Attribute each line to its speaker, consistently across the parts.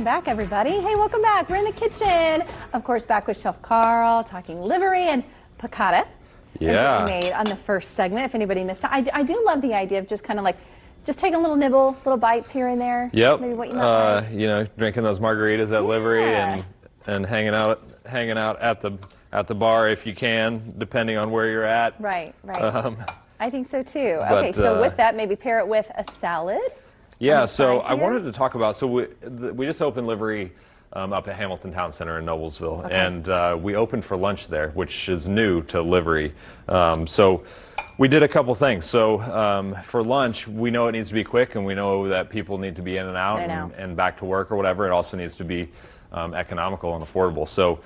Speaker 1: back, everybody. Hey, welcome back. We're in the kitchen. Of course, back with Chef Carl, talking livery and piccata.
Speaker 2: Yeah.
Speaker 1: As we made on the first segment, if anybody missed it. I do love the idea of just kind of like, just taking a little nibble, little bites here and there.
Speaker 2: Yep.
Speaker 1: Maybe what you might like.
Speaker 2: You know, drinking those margaritas at livery and hanging out at the bar if you can, depending on where you're at.
Speaker 1: Right. I think so too. Okay, so with that, maybe pair it with a salad.
Speaker 2: Yeah, so I wanted to talk about, so we just opened livery up at Hamilton Town Center in Noblesville, and we opened for lunch there, which is new to livery. So we did a couple things. So for lunch, we know it needs to be quick, and we know that people need to be in and out and back to work or whatever. It also needs to be economical and affordable. So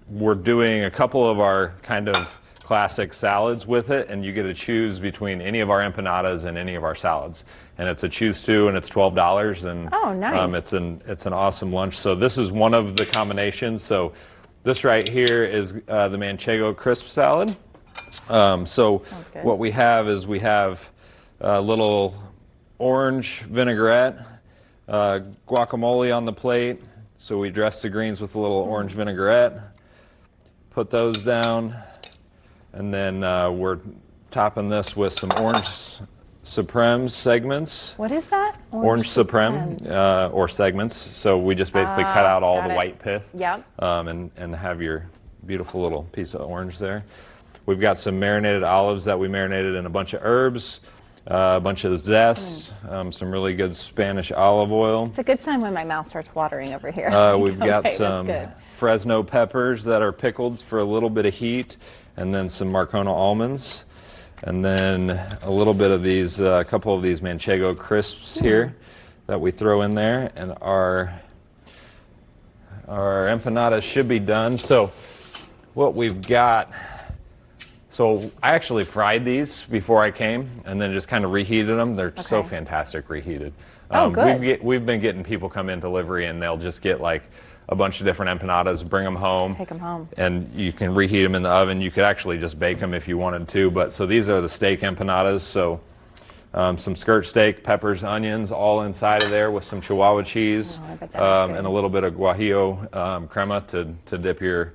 Speaker 2: we're doing a couple of our kind of classic salads with it, and you get to choose between any of our empanadas and any of our salads, and it's a choose to, and it's $12, and
Speaker 1: oh, nice.
Speaker 2: It's an awesome lunch. So this is one of the combinations. So this right here is the manchego crisp salad. So what we have is a little orange vinaigrette, guacamole on the plate. So we dress the greens with a little orange vinaigrette, put those down. And then we're topping this with some orange supremes segments.
Speaker 1: What is that?
Speaker 2: Orange supreme or segments. So we just basically cut out all the white pith.
Speaker 1: Yep.
Speaker 2: And have your beautiful little piece of orange there. We've got some marinated olives that we marinated in a bunch of herbs, a bunch of zest, some really good Spanish olive oil.
Speaker 1: It's a good sign when my mouth starts watering over here.
Speaker 2: We've got some Fresno peppers that are pickled for a little bit of heat, and then some Marcona almonds, and then a little bit of these, a couple of these manchego crisps here that we throw in there, and our empanadas should be done. So what we've got, so I actually fried these before I came, and then just kind of reheated them. They're so fantastic reheated.
Speaker 1: Oh, good.
Speaker 2: We've been getting people come in delivery, and they'll just get like a bunch of different empanadas, bring them home.
Speaker 1: Take them home.
Speaker 2: And you can reheat them in the oven. You could actually just bake them if you wanted to. But so these are the steak empanadas. So some skirt steak, peppers, onions, all inside of there with some Chihuahua cheese and a little bit of guajillo crema to dip your.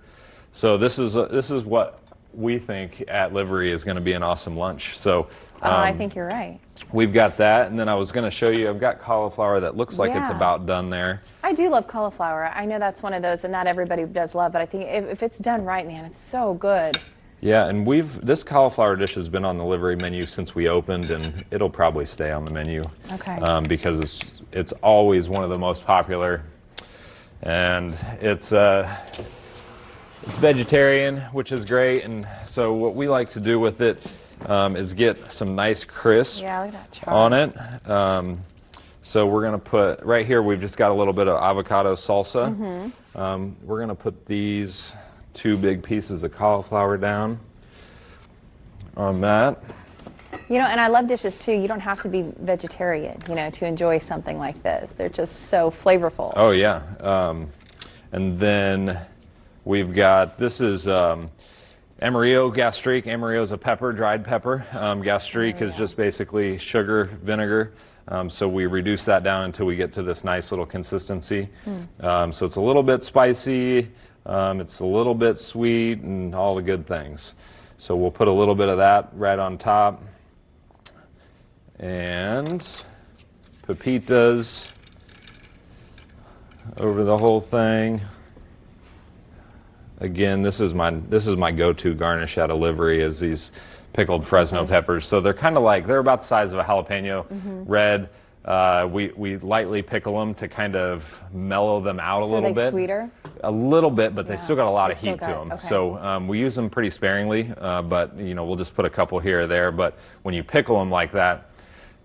Speaker 2: So this is what we think at livery is going to be an awesome lunch. So
Speaker 1: I think you're right.
Speaker 2: We've got that, and then I was going to show you, I've got cauliflower that looks like it's about done there.
Speaker 1: I do love cauliflower. I know that's one of those that not everybody does love, but I think if it's done right, man, it's so good.
Speaker 2: Yeah, and this cauliflower dish has been on the livery menu since we opened, and it'll probably stay on the menu.
Speaker 1: Okay.
Speaker 2: Because it's always one of the most popular, and it's vegetarian, which is great, and so what we like to do with it is get some nice crisp on it. So we're going to put, right here we've just got a little bit of avocado salsa. We're going to put these 2 big pieces of cauliflower down on that.
Speaker 1: You know, and I love dishes too. You don't have to be vegetarian, you know, to enjoy something like this. They're just so flavorful.
Speaker 2: Oh yeah. And then we've got, this is Amarillo gastrique. Amarillo is a pepper, dried pepper. Gastrique is just basically sugar, vinegar. So we reduce that down until we get to this nice little consistency. So it's a little bit spicy, it's a little bit sweet, and all the good things. So we'll put a little bit of that right on top. And pepitas over the whole thing. Again, this is my go-to garnish at a livery, is these pickled Fresno peppers. So they're kind of like, they're about the size of a jalapeno, red. We lightly pickle them to kind of mellow them out a little bit.
Speaker 1: So are they sweeter?
Speaker 2: A little bit, but they still got a lot of heat to them. Okay. So we use them pretty sparingly, but you know, we'll just put a couple here or there. But when you pickle them like that,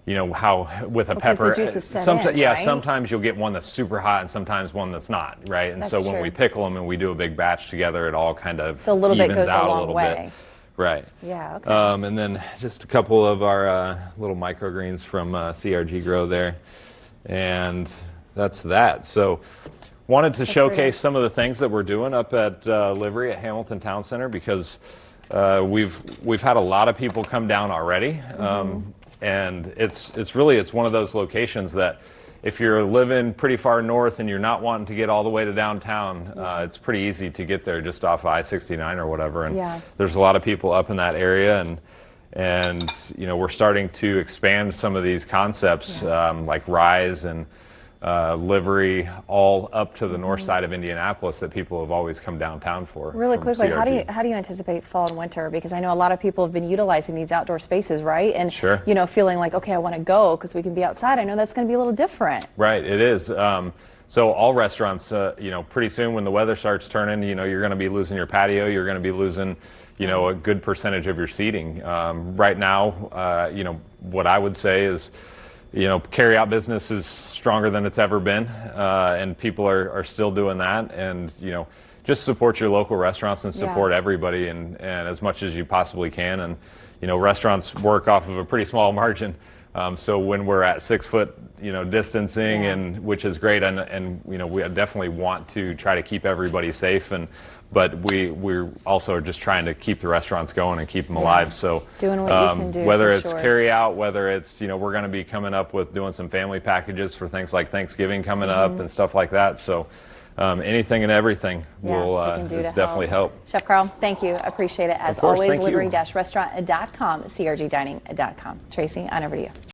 Speaker 2: you know how with a pepper,
Speaker 1: the juices set in,
Speaker 2: yeah,
Speaker 1: right?
Speaker 2: Sometimes you'll get one that's super hot and sometimes one that's not, right? And so when we pickle them and we do a big batch together, it all kind of
Speaker 1: so a little bit
Speaker 2: evens
Speaker 1: goes
Speaker 2: out
Speaker 1: a long
Speaker 2: little
Speaker 1: way.
Speaker 2: bit. Right.
Speaker 1: Yeah, okay.
Speaker 2: And then just a couple of our little microgreens from CRG Grow there. And that's that. So wanted to showcase some of the things that we're doing up at livery at Hamilton Town Center, because we've had a lot of people come down already. And it's one of those locations that if you're living pretty far north and you're not wanting to get all the way to downtown, it's pretty easy to get there just off I-69 or whatever. And there's a lot of people up in that area, and you know, we're starting to expand some of these concepts like Rise and livery all up to the north side of Indianapolis that people have always come downtown for.
Speaker 1: Really quickly,
Speaker 2: CRG.
Speaker 1: how do you anticipate fall and winter? Because I know a lot of people have been utilizing these outdoor spaces, right? And you know, feeling like, okay, I want to go because we can be outside. I know that's going to be a little different.
Speaker 2: Right, it is. So all restaurants, you know, pretty soon when the weather starts turning, you know, you're going to be losing your patio. You're going to be losing, you know, a good percentage of your seating. Right now, you know, what I would say is, you know, carry-out business is stronger than it's ever been, and people are still doing that. And, you know, just support your local restaurants and support everybody and as much as you possibly can. And, you know, restaurants work off of a pretty small margin. So when we're at 6 foot, you know, distancing, and which is great, and you know, we definitely want to try to keep everybody safe, but we're also just trying to keep the restaurants going and keep them alive. So
Speaker 1: doing what you can do,
Speaker 2: whether it's carry out, whether it's, you know, we're going to be coming up with doing some family packages for things like Thanksgiving coming up and stuff like that. So anything and everything will definitely help.
Speaker 1: Chef Carl, thank you. I appreciate it. As always, livery-restaurant.com, crgdining.com. Tracy, on over to you.